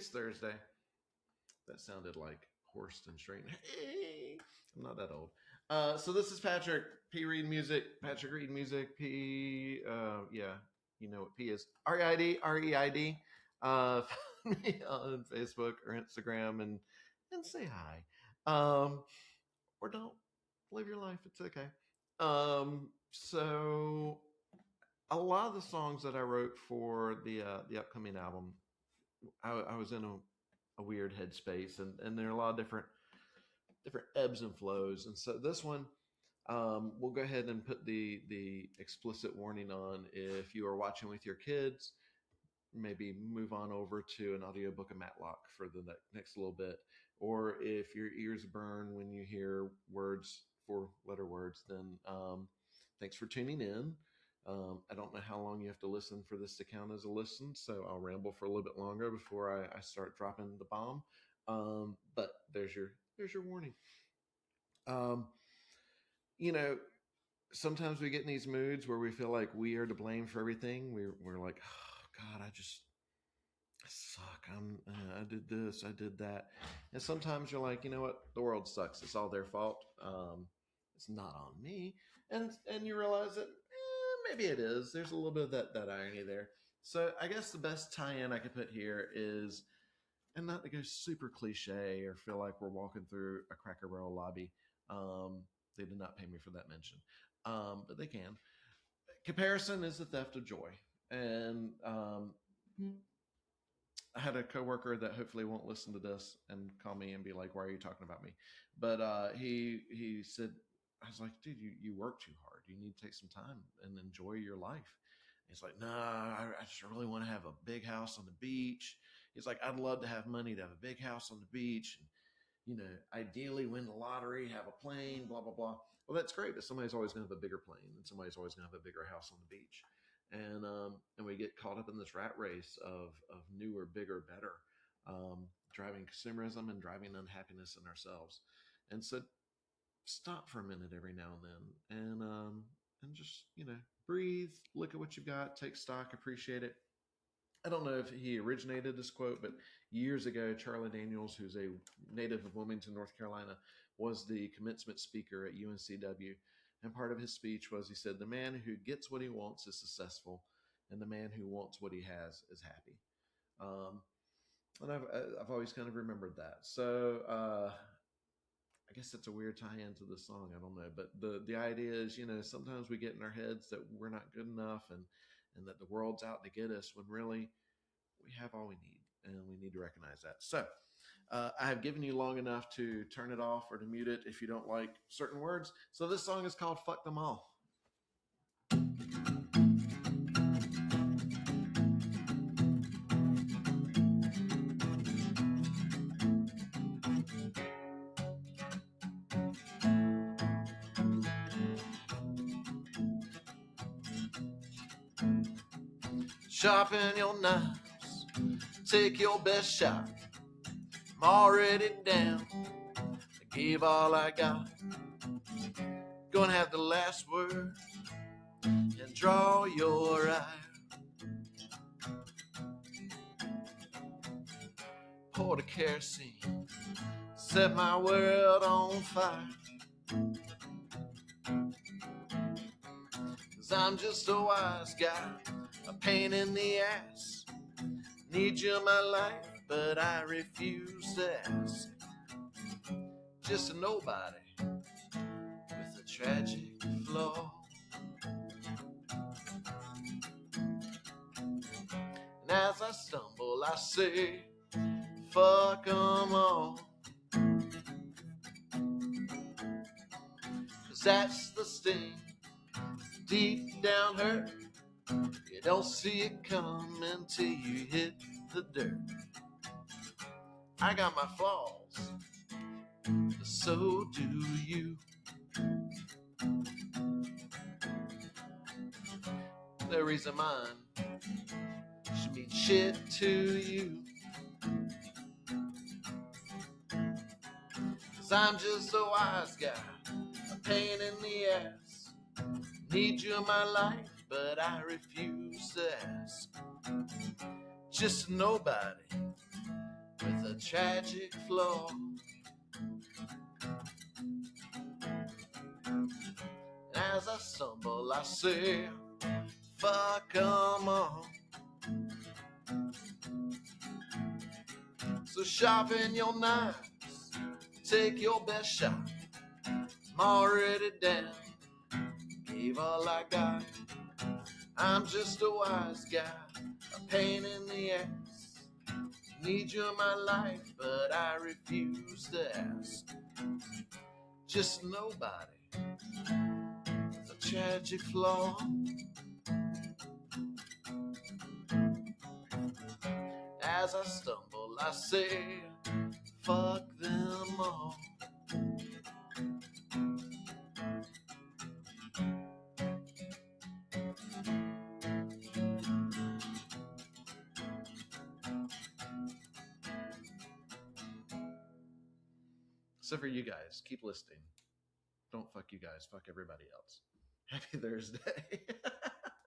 it's Thursday. That sounded like hoarse and strained. Hey, I'm not that old. So this is Patrick P. Reid Music. Patrick Reid Music. P. Yeah, you know what P is. Reid. Reid. Find me on Facebook or Instagram and say hi. Or don't. Live your life. It's okay. So a lot of the songs that I wrote for the upcoming album, I was in a weird headspace, and there are a lot of different ebbs and flows. And so this one, we'll go ahead and put the explicit warning on. If you are watching with your kids, maybe move on over to an audiobook of Matlock for the next little bit. Or if your ears burn when you hear words, 4-letter words, then thanks for tuning in. I don't know how long you have to listen for this to count as a listen, so I'll ramble for a little bit longer before I start dropping the bomb. But there's your warning. You know, sometimes we get in these moods where we feel like we are to blame for everything. We're like, oh, God, I suck. I did this, I did that. And sometimes you're like, you know what? The world sucks. It's all their fault. It's not on me. And you realize that maybe it is. There's a little bit of that irony there. So I guess the best tie-in I could put here is, and not to go super cliche or feel like we're walking through a Cracker Barrel lobby. They did not pay me for that mention, but they can. Comparison is the theft of joy. And I had a coworker that hopefully won't listen to this and call me and be like, why are you talking about me? But he said, I was like, dude, you work too hard. You need to take some time and enjoy your life. He's like, nah, I just really want to have a big house on the beach. He's like, I'd love to have money to have a big house on the beach and, you know, ideally win the lottery, have a plane, blah, blah, blah. Well, that's great, but somebody's always going to have a bigger plane and somebody's always going to have a bigger house on the beach. And we get caught up in this rat race of newer, bigger, better, driving consumerism and driving unhappiness in ourselves. And so stop for a minute every now and then and just, you know, breathe, look at what you've got, take stock, appreciate it. I don't know if he originated this quote, but years ago, Charlie Daniels, who's a native of Wilmington, North Carolina, was the commencement speaker at UNCW. And part of his speech was, he said, the man who gets what he wants is successful, and the man who wants what he has is happy. And I've always kind of remembered that. So I guess that's a weird tie-in to the song. I don't know. But the idea is, you know, sometimes we get in our heads that we're not good enough and that the world's out to get us, when really we have all we need, and we need to recognize that. So I have given you long enough to turn it off or to mute it if you don't like certain words. So this song is called Fuck Them All. Sharpen your knives, take your best shot. I'm already down, I gave all I got. Gonna have the last word and draw your eye. Pour the kerosene, set my world on fire. 'Cause I'm just a wise guy, a pain in the ass. Need you in my life, but I refuse to ask. Just a nobody with a tragic flaw. And as I stumble, I say, fuck 'em all. 'Cause that's the sting, deep down hurt. You don't see it coming till you hit the dirt. I got my flaws, but so do you. No reason mine should mean shit to you. 'Cause I'm just a wise guy, a pain in the ass. Need you in my life, but I refuse to ask. Just nobody with a tragic flaw. As I stumble, I say, fuck 'em all. So sharpen your knives, take your best shot. I'm already down, gave all I got. I'm just a wise guy, a pain in the ass. Need you in my life, but I refuse to ask. Just nobody with a tragic flaw. As I stumble, I say, fuck them all. So for you guys, keep listening. Don't fuck you guys, fuck everybody else. Happy Thursday.